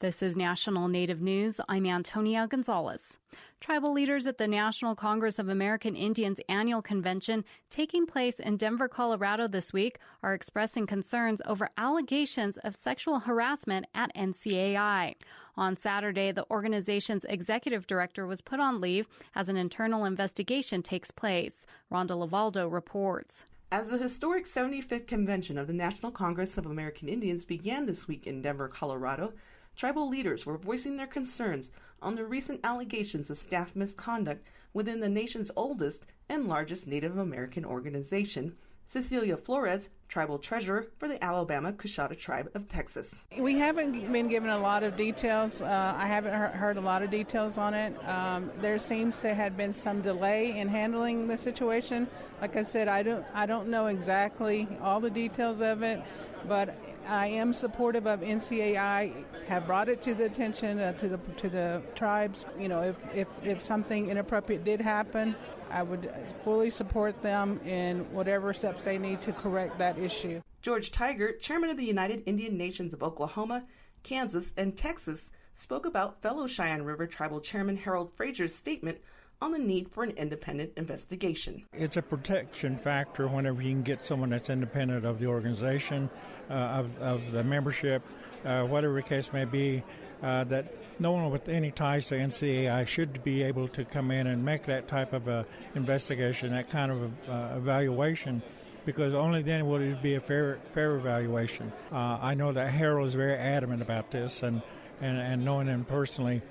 This is National Native News. I'm Antonia Gonzalez. Tribal leaders at the National Congress of American Indians annual convention taking place in Denver, Colorado this week are expressing concerns over allegations of sexual harassment at NCAI. On Saturday, the organization's executive director was put on leave as an internal investigation takes place. Rhonda Lavaldo reports. As the historic 75th convention of the National Congress of American Indians began this week in Denver, Colorado, tribal leaders were voicing their concerns on the recent allegations of staff misconduct within the nation's oldest and largest Native American organization. Cecilia Flores, tribal treasurer for the Alabama Coushatta Tribe of Texas. We haven't been given a lot of details. I haven't heard a lot of details on it. There seems to have been some delay in handling the situation. Like I said, I don't know exactly all the details of it, but I am supportive of NCAI. Have brought it to the attention to the tribes. You know, if something inappropriate did happen, I would fully support them in whatever steps they need to correct that issue. George Tiger, chairman of the United Indian Nations of Oklahoma, Kansas, and Texas, spoke about fellow Cheyenne River Tribal Chairman Harold Frazier's statement on the need for an independent investigation. It's a protection factor whenever you can get someone that's independent of the organization, of the membership, whatever the case may be, that no one with any ties to NCAI should be able to come in and make that type of investigation, that kind of evaluation, because only then will it be a fair evaluation. I know that Harold is very adamant about this, and knowing him personally,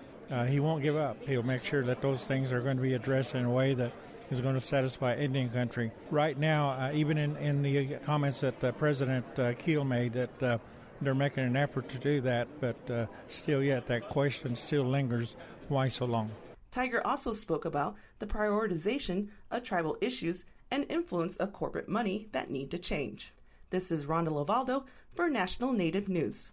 he won't give up. He'll make sure that those things are going to be addressed in a way that is going to satisfy Indian country. Right now, even in the comments that President Keel made, that they're making an effort to do that, but still yet that question still lingers. Why so long? Tiger also spoke about the prioritization of tribal issues and influence of corporate money that need to change. This is Rhonda Lavaldo for National Native News.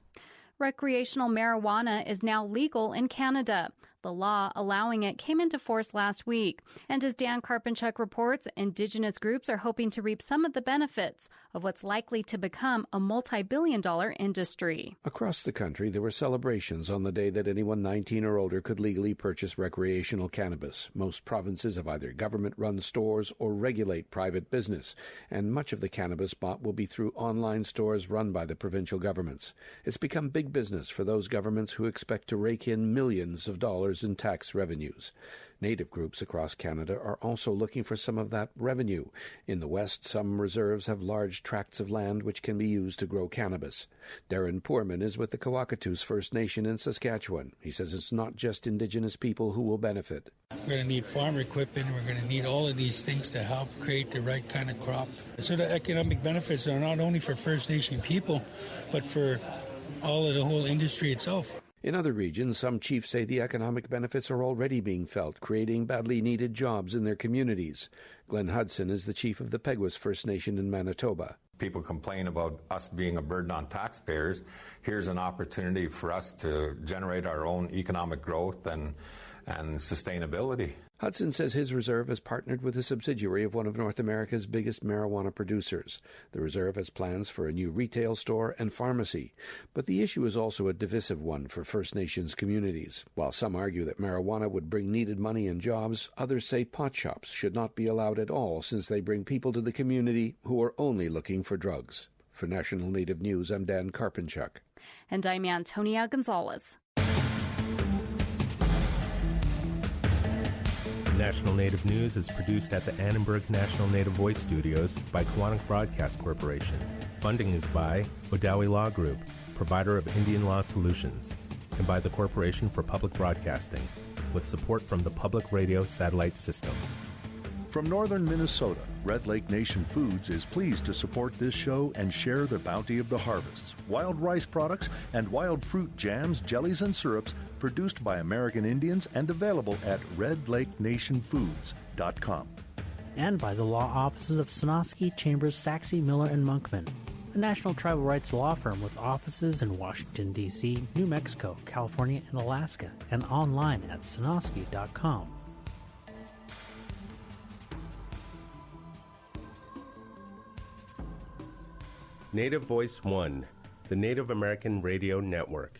Recreational marijuana is now legal in Canada. The law allowing it came into force last week. And as Dan Karpinchuk reports, Indigenous groups are hoping to reap some of the benefits of what's likely to become a multi-billion-dollar industry. Across the country, there were celebrations on the day that anyone 19 or older could legally purchase recreational cannabis. Most provinces have either government-run stores or regulate private business, and much of the cannabis bought will be through online stores run by the provincial governments. It's become big business for those governments who expect to rake in millions of dollars in tax revenues. Native groups across Canada are also looking for some of that revenue. In the West, some reserves have large tracts of land which can be used to grow cannabis. Darren Poorman is with the Coacatus First Nation in Saskatchewan. He says it's not just Indigenous people who will benefit. We're going to need farm equipment. We're going to need all of these things to help create the right kind of crop. So the economic benefits are not only for First Nation people, but for all of the whole industry itself. In other regions, some chiefs say the economic benefits are already being felt, creating badly needed jobs in their communities. Glenn Hudson is the chief of the Peguis First Nation in Manitoba. People complain about us being a burden on taxpayers. Here's an opportunity for us to generate our own economic growth and sustainability. Hudson says his reserve has partnered with a subsidiary of one of North America's biggest marijuana producers. The reserve has plans for a new retail store and pharmacy. But the issue is also a divisive one for First Nations communities. While some argue that marijuana would bring needed money and jobs, others say pot shops should not be allowed at all since they bring people to the community who are only looking for drugs. For National Native News, I'm Dan Karpinchuk. And I'm Antonia Gonzalez. National Native News is produced at the Annenberg National Native Voice Studios by Kawanak Broadcast Corporation. Funding is by Odawi Law Group, provider of Indian law solutions, and by the Corporation for Public Broadcasting, with support from the Public Radio Satellite System. From northern Minnesota, Red Lake Nation Foods is pleased to support this show and share the bounty of the harvests. Wild rice products and wild fruit jams, jellies, and syrups produced by American Indians and available at redlakenationfoods.com. And by the law offices of Sonosky, Chambers, Saxe, Miller, and Monkman, a national tribal rights law firm with offices in Washington, D.C., New Mexico, California, and Alaska, and online at sonosky.com. Native Voice One, the Native American Radio Network.